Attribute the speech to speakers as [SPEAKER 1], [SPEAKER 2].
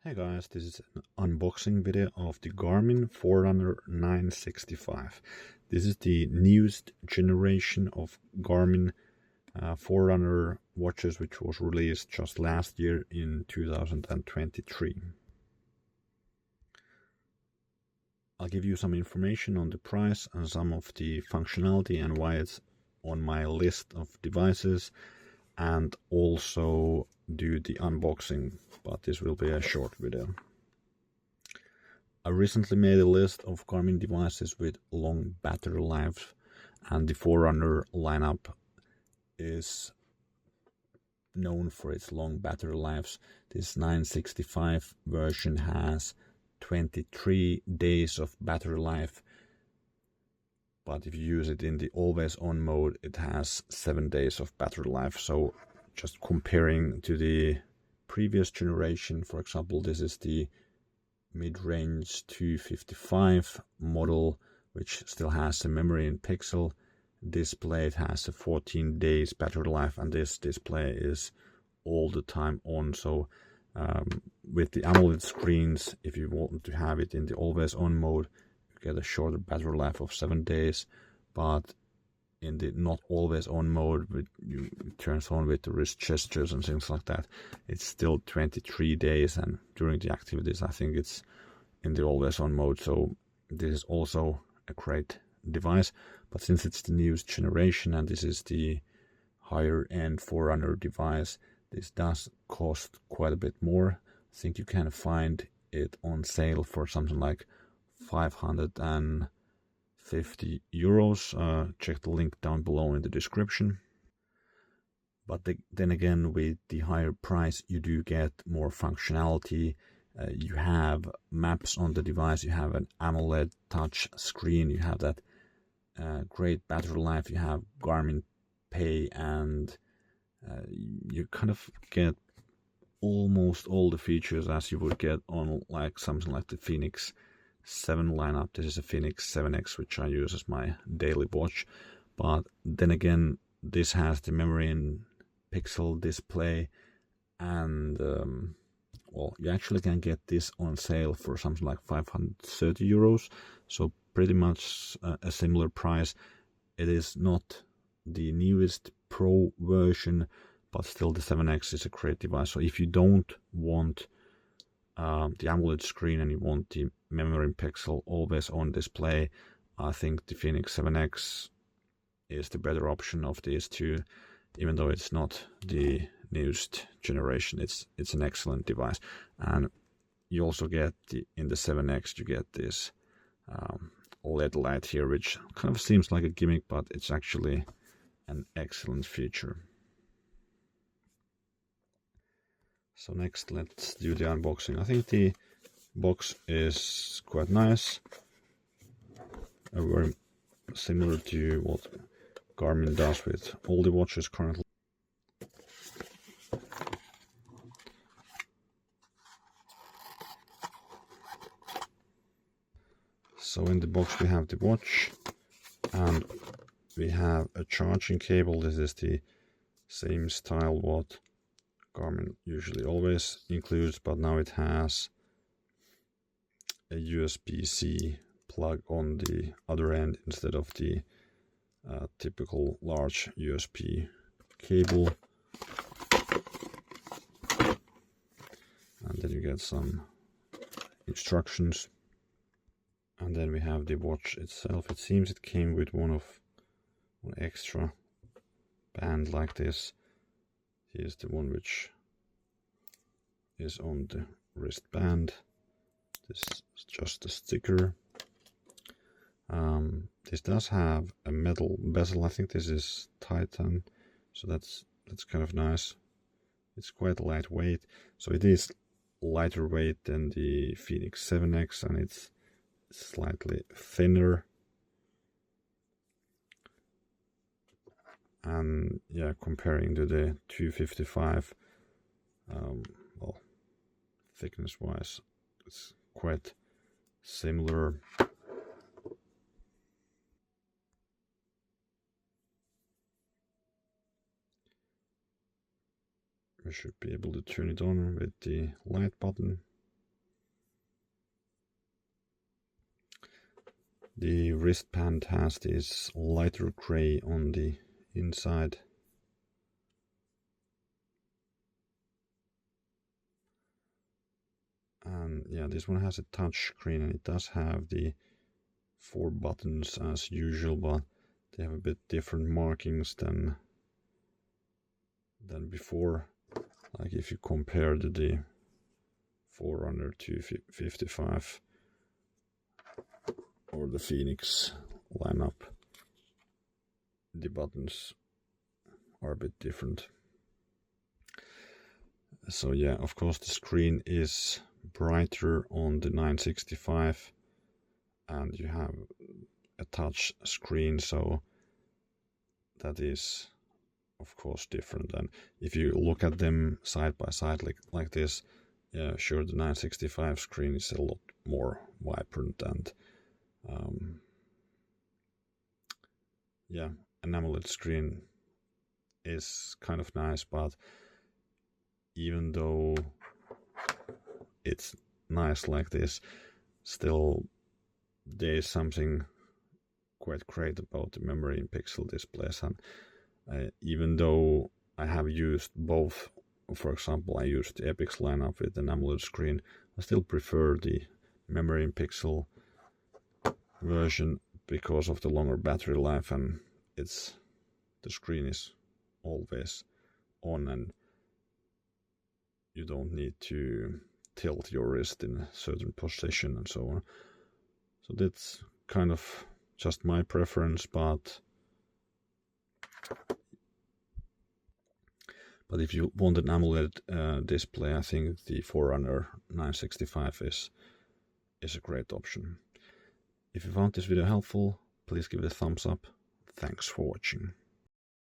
[SPEAKER 1] Hey guys, this is an unboxing video of the Garmin Forerunner 965. This is the newest generation of Garmin Forerunner watches, which was released just last year in 2023. I'll give you some information on the price and some of the functionality and why it's on my list of devices, and also do the unboxing, but this will be a short video. I recently made a list of Garmin devices with long battery life, and the Forerunner lineup is known for its long battery lives. This 965 version has 23 days of battery life, but if you use it in the always on mode, it has 7 days of battery life. So just comparing to the previous generation, for example, this is the mid-range 255 model, which still has a memory in pixel display. It has a 14 days battery life, and this display is all the time on. So with the AMOLED screens, if you want to have it in the always on mode, you get a shorter battery life of 7 days, but in the not always on mode, it turns on with the wrist gestures and things like that, it's still 23 days, and during the activities I think it's in the always on mode. So this is also a great device, but since it's the newest generation and this is the higher end Forerunner device, this does cost quite a bit more. I think you can find it on sale for something like 550 euros. Check the link down below in the description. But then again, with the higher price, you do get more functionality. You have maps on the device, you have an AMOLED touch screen, you have that great battery life, you have Garmin Pay, and you kind of get almost all the features as you would get on like something like the Fenix 7 lineup. This is a Fenix 7X, which I use as my daily watch. But then again, this has the memory in pixel display, and well, you actually can get this on sale for something like 530 euros. So pretty much a similar price. It is not the newest Pro version, but still the 7X is a great device. So if you don't want the AMOLED screen and you want the memory in pixel always on display, I think the Fenix 7X is the better option of these two. Even though it's not the newest generation, it's an excellent device. And you also get in the 7X you get this LED light here, which kind of seems like a gimmick, but it's actually an excellent feature. So next, let's do the unboxing. I think the box is quite nice, very similar to what Garmin does with all the watches currently. So in the box we have the watch, and we have a charging cable. This is the same style what Garmin usually always includes, but now it has a USB-C plug on the other end instead of the typical large USB cable. And then you get some instructions, and then we have the watch itself. It seems it came with one extra band like this. Here's the one which is on the wristband. This is just a sticker. This does have a metal bezel. I think this is Titan, so that's kind of nice. It's quite lightweight, so it is lighter weight than the Fenix 7X, and it's slightly thinner. And yeah, comparing to the 255, well, thickness wise, it's quite similar. We should be able to turn it on with the light button. The wristband has this lighter gray on the inside. And yeah, this one has a touch screen, and it does have the 4 buttons as usual, but they have a bit different markings than before. Like if you compare the Forerunner 255 or the Fenix lineup, the buttons are a bit different. So yeah, of course the screen is brighter on the 965, and you have a touch screen, so that is of course different. And if you look at them side by side like this, yeah, sure, the 965 screen is a lot more vibrant, and yeah, an AMOLED screen is kind of nice, but even though it's nice like this, still there is something quite great about the memory in pixel displays. And even though I have used both, for example, I used the Epix lineup with an AMOLED screen, I still prefer the memory in pixel version because of the longer battery life, and the screen is always on, and you don't need to tilt your wrist in a certain position and so on. So that's kind of just my preference, but if you want an AMOLED display, I think the Forerunner 965 is a great option. If you found this video helpful, please give it a thumbs up. Thanks for watching.